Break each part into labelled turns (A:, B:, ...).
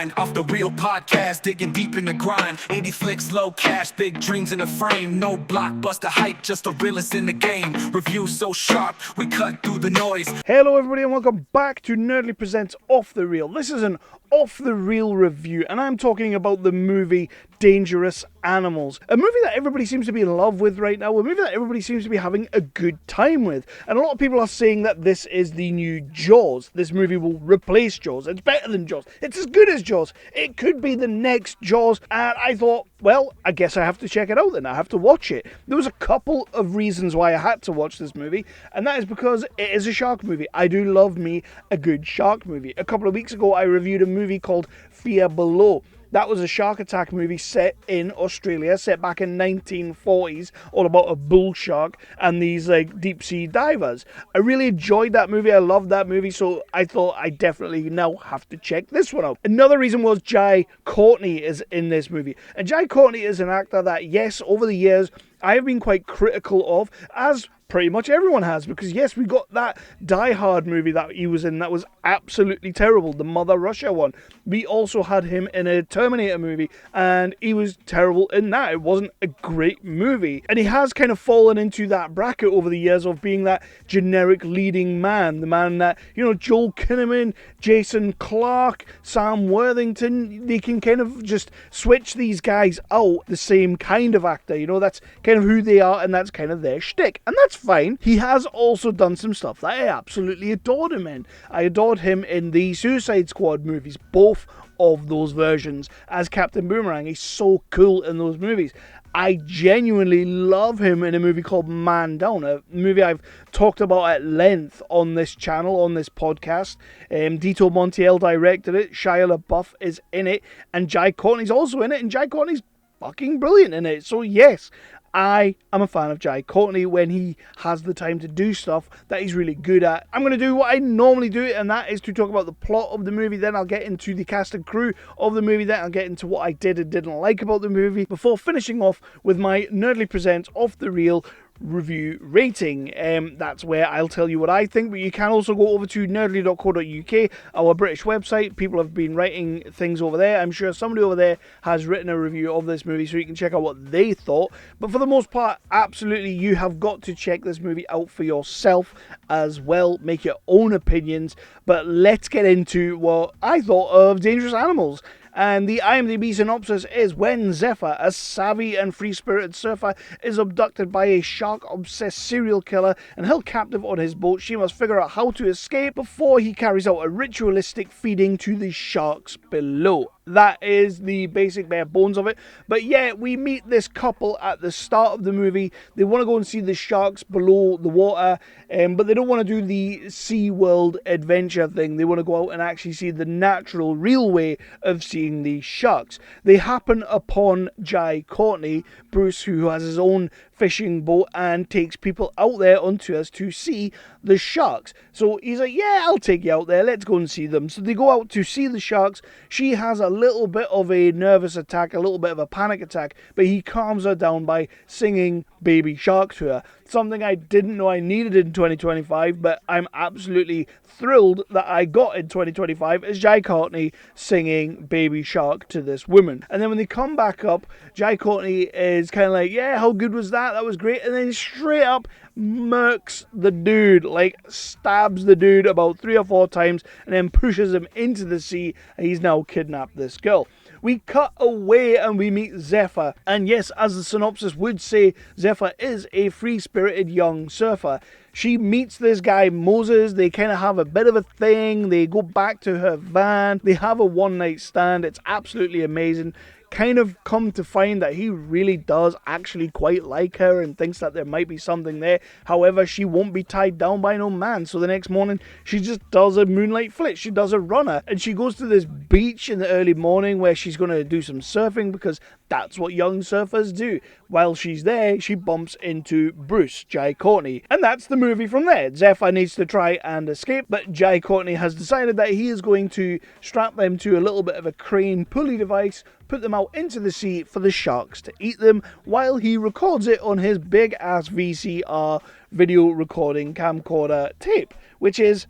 A: grind. Off the real podcast, digging deep in the grind. 80 flicks, low cash, big dreams in the frame. No blockbuster hype, just the realest in the game. Review so sharp, we cut through the noise.
B: Hello everybody and welcome back to Nerdly Presents Off the Reel. This is an Off the Reel review, and I'm talking about the movie Dangerous Animals. A movie that everybody seems to be in love with right now, a movie that everybody seems to be having a good time with. And a lot of people are saying that this is the new Jaws. This movie will replace Jaws. It's better than Jaws. It's as good as Jaws. It could be the next Jaws. And I thought, well, I guess I have to check it out then. I have to watch it. There was a couple of reasons why I had to watch this movie, and that is because it is a shark movie. I do love me a good shark movie. A couple of weeks ago, I reviewed a movie called Fear Below. That was a shark attack movie set in Australia, set back in 1940s, all about a bull shark and these deep sea divers. I really enjoyed that movie. I loved that movie, so I thought I definitely now have to check this one out. Another reason was Jai Courtney is in this movie. And Jai Courtney is an actor that, yes, over the years, I have been quite critical of, as pretty much everyone has, because yes, we got that Die Hard movie that he was in that was absolutely terrible, the Mother Russia one. We also had him in a Terminator movie, and he was terrible in that. It wasn't a great movie, and he has kind of fallen into that bracket over the years of being that generic leading man, the man that, you know, Joel Kinnaman, Jason Clarke, Sam Worthington, they can kind of just switch these guys out, the same kind of actor, you know, that's kind of who they are, and that's kind of their shtick, and that's fine. He has also done some stuff that I absolutely adored him in. I adored him in the Suicide Squad movies, both of those versions, as Captain Boomerang. He's so cool in those movies. I genuinely love him in a movie called Man Down, a movie I've talked about at length on this channel, on this podcast. Dito Montiel directed it, Shia LaBeouf is in it, and Jai Courtney's also in it, and Jai Courtney's fucking brilliant in it. So yes, I am a fan of Jai Courtney when he has the time to do stuff that he's really good at. I'm going to do what I normally do, and that is to talk about the plot of the movie. Then I'll get into the cast and crew of the movie. Then I'll get into what I did and didn't like about the movie, before finishing off with my Nerdly Presents Off the Reel review rating. That's where I'll tell you what I think, but you can also go over to nerdly.co.uk, our British website. People have been writing things over there. I'm sure somebody over there has written a review of this movie, so you can check out what they thought. But for the most part, absolutely, you have got to check this movie out for yourself as well. Make your own opinions. But let's get into what I thought of Dangerous Animals. And the IMDb synopsis is: when Zephyr, a savvy and free-spirited surfer, is abducted by a shark-obsessed serial killer and held captive on his boat, she must figure out how to escape before he carries out a ritualistic feeding to the sharks below. That is the basic bare bones of it. But yeah, we meet this couple at the start of the movie. They want to go and see the sharks below the water, but they don't want to do the SeaWorld adventure thing. They want to go out and actually see the natural, real way of seeing these sharks. They happen upon Jai Courtney, Bruce, who has his own fishing boat and takes people out there on tours to see the sharks. So he's like, yeah, I'll take you out there, let's go and see them. So they go out to see the sharks. She has a little bit of a nervous attack, a little bit of a panic attack, but he calms her down by singing Baby Shark to her. Something I didn't know I needed in 2025, but I'm absolutely thrilled that I got in 2025, is Jai Courtney singing Baby Shark to this woman. And then when they come back up, Jai Courtney is kind of like, yeah, how good was that? That was great. And then straight up murks the dude, like stabs the dude about 3 or 4 times, and then pushes him into the sea, and he's now kidnapped this girl. We cut away and we meet Zephyr. And yes, as the synopsis would say, Zephyr is a free-spirited young surfer. She meets this guy, Moses. They kind of have a bit of a thing. They go back to her van. They have a one-night stand. It's absolutely amazing. Kind of come to find that he really does actually quite like her and thinks that there might be something there. However, she won't be tied down by no man. So the next morning, she just does a moonlight flit. She does a runner. And she goes to this beach in the early morning where she's going to do some surfing, because that's what young surfers do. While she's there, she bumps into Bruce, Jai Courtney. And that's the movie from there. Zephyr needs to try and escape, but Jai Courtney has decided that he is going to strap them to a little bit of a crane pulley device, put them out into the sea for the sharks to eat them, while he records it on his big ass VCR video recording camcorder tape, which is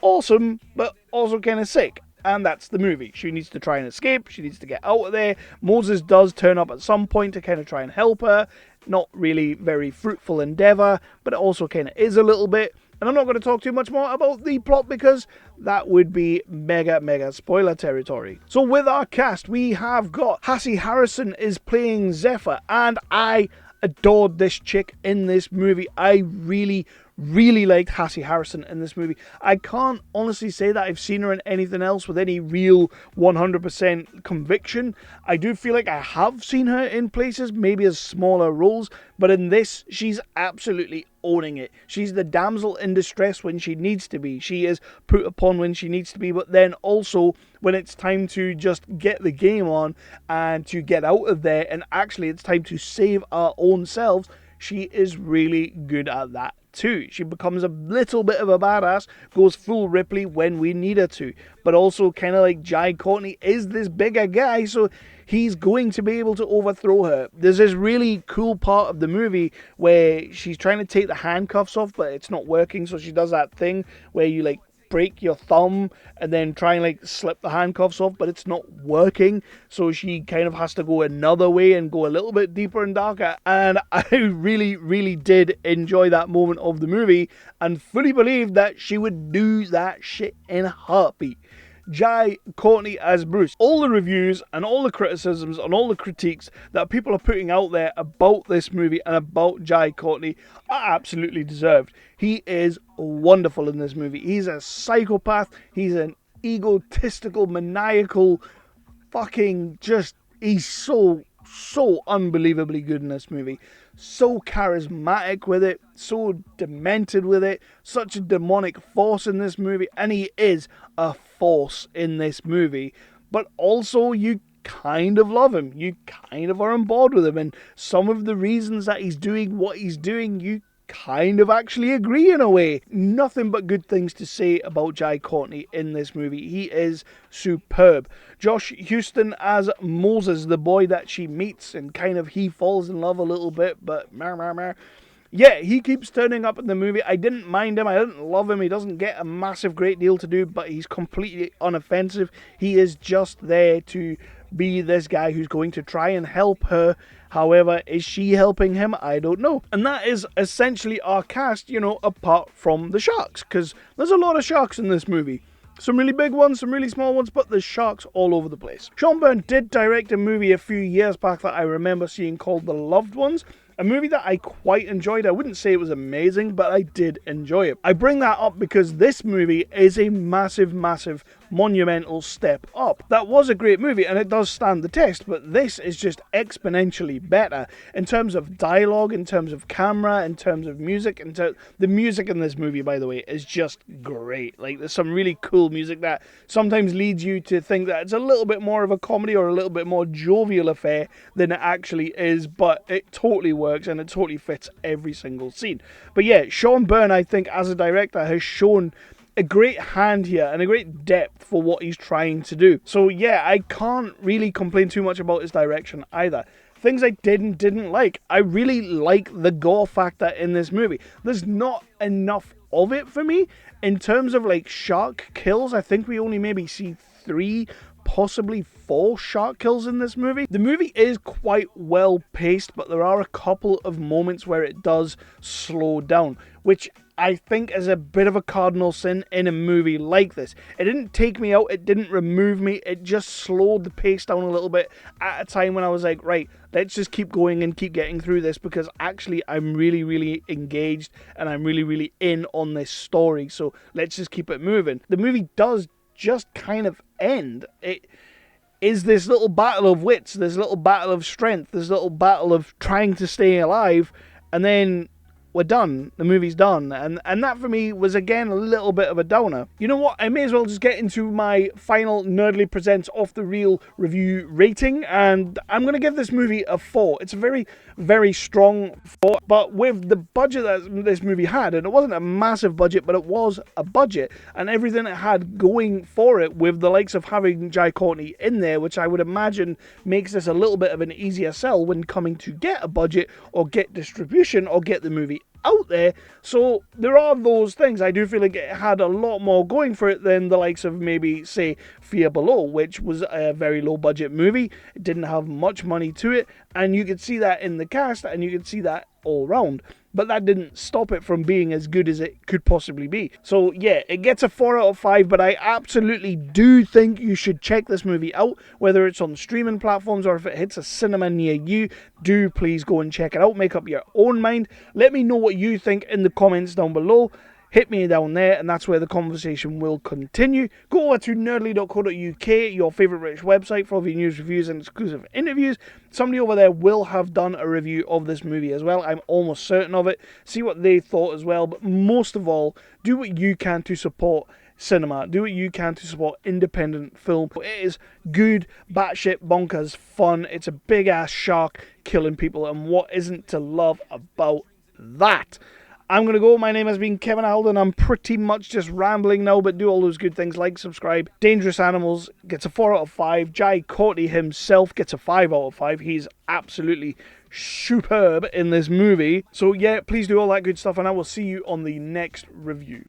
B: awesome, but also kind of sick. and that's the movie. She needs to try and escape, she needs to get out of there. Moses does turn up at some point to kind of try and help her. Not really very fruitful endeavour, but it also kind of is a little bit. And I'm not going to talk too much more about the plot because that would be mega spoiler territory. So with our cast, we have got Hassie Harrison is playing Zephyr, and I adored this chick in this movie. I really liked Hassie Harrison in this movie. I can't honestly say that I've seen her in anything else with any real 100% conviction. I do feel like I have seen her in places, maybe as smaller roles, but in this, she's absolutely owning it. She's the damsel in distress when she needs to be. She is put upon when she needs to be, but then also when it's time to just get the game on and to get out of there, and actually it's time to save our own selves, she is really good at that too. She becomes a little bit of a badass, goes full Ripley when we need her to, but also kind of like Jai Courtney is this bigger guy, so he's going to be able to overthrow her. There's this really cool part of the movie where she's trying to take the handcuffs off, but it's not working, so she does that thing where you like break your thumb and then try and like slip the handcuffs off, but it's not working, so she kind of has to go another way and go a little bit deeper and darker. And I really did enjoy that moment of the movie and fully believed that she would do that shit in a heartbeat. Jai Courtney as Bruce. All the reviews and all the criticisms and all the critiques that people are putting out there about this movie and about Jai Courtney are absolutely deserved. He is wonderful in this movie. He's a psychopath. He's an egotistical, maniacal, fucking just, he's so unbelievably good in this movie. So charismatic with it, so demented with it, such a demonic force in this movie, and he is a force in this movie, but also you kind of love him, you kind of are on board with him, and some of the reasons that he's doing what he's doing, you kind of actually agree in a way. Nothing but good things to say about Jai Courtney in this movie. He is superb. Josh Heuston as Moses, the boy that she meets, and kind of he falls in love a little bit, but yeah, he keeps turning up in the movie. I didn't mind him. I didn't love him. He doesn't get a massive great deal to do, but he's completely unoffensive. He is just there to be this guy who's going to try and help her. However, is she helping him? I don't know. And that is essentially our cast, you know, apart from the sharks, because there's a lot of sharks in this movie. Some really big ones, some really small ones, but there's sharks all over the place. Byrne did direct a movie a few years back that I remember seeing called The Loved Ones. A movie that I quite enjoyed. I wouldn't say it was amazing, but I did enjoy it. I bring that up because this movie is a massive monumental step up. That was a great movie and it does stand the test, but this is just exponentially better in terms of dialogue, in terms of camera, in terms of music. The music in this movie, by the way, is just great. Like, there's some really cool music that sometimes leads you to think that it's a little bit more of a comedy or a little bit more jovial affair than it actually is, but it totally works and it totally fits every single scene. But yeah, Byrne, I think, as a director, has shown a great hand here and a great depth for what he's trying to do. So yeah, I can't really complain too much about his direction either. Things I didn't like. I really like the gore factor in this movie. There's not enough of it for me. In terms of like shark kills, I think we only maybe see 3, possibly 4 shark kills in this movie. The movie is quite well paced, but there are a couple of moments where it does slow down, which I think is a bit of a cardinal sin in a movie like this. It didn't take me out, it didn't remove me, it just slowed the pace down a little bit at a time when I was like, right, let's just keep going and keep getting through this, because actually I'm really engaged and I'm really in on this story, so let's just keep it moving. The movie does just kind of end. It is this little battle of wits, this little battle of strength, this little battle of trying to stay alive, and then we're done. The movie's done. And that for me was again a little bit of a downer. You know what? I may as well just get into my final Nerdly Presents Off the Reel review rating, and I'm going to give this movie a 4. It's a very strong 4, but with the budget that this movie had, and it wasn't a massive budget, but it was a budget, and everything it had going for it, with the likes of having Jai Courtney in there, which I would imagine makes this a little bit of an easier sell when coming to get a budget or get distribution or get the movie movie out there. So there are those things. I do feel like it had a lot more going for it than the likes of maybe, say, Fear Below, which was a very low budget movie. It didn't have much money to it, and you could see that in the cast, and you could see that all round. But that didn't stop it from being as good as it could possibly be. So yeah, it gets a 4 out of 5, but I absolutely do think you should check this movie out, whether it's on streaming platforms or if it hits a cinema near you. Do please go and check it out. Make up your own mind. Let me know what you think in the comments down below. Hit me down there, and that's where the conversation will continue. Go over to nerdly.co.uk, your favourite British website, for all of your news, reviews, and exclusive interviews. Somebody over there will have done a review of this movie as well. I'm almost certain of it. See what they thought as well. But most of all, do what you can to support cinema. Do what you can to support independent film. It is good, batshit, bonkers fun. It's a big-ass shark killing people, and what isn't to love about that? I'm going to go. My name has been Kevin Alden. I'm pretty much just rambling now, but do all those good things like subscribe. Dangerous Animals gets a 4 out of 5. Jai Courtney himself gets a 5 out of 5. He's absolutely superb in this movie. So yeah, please do all that good stuff, and I will see you on the next review.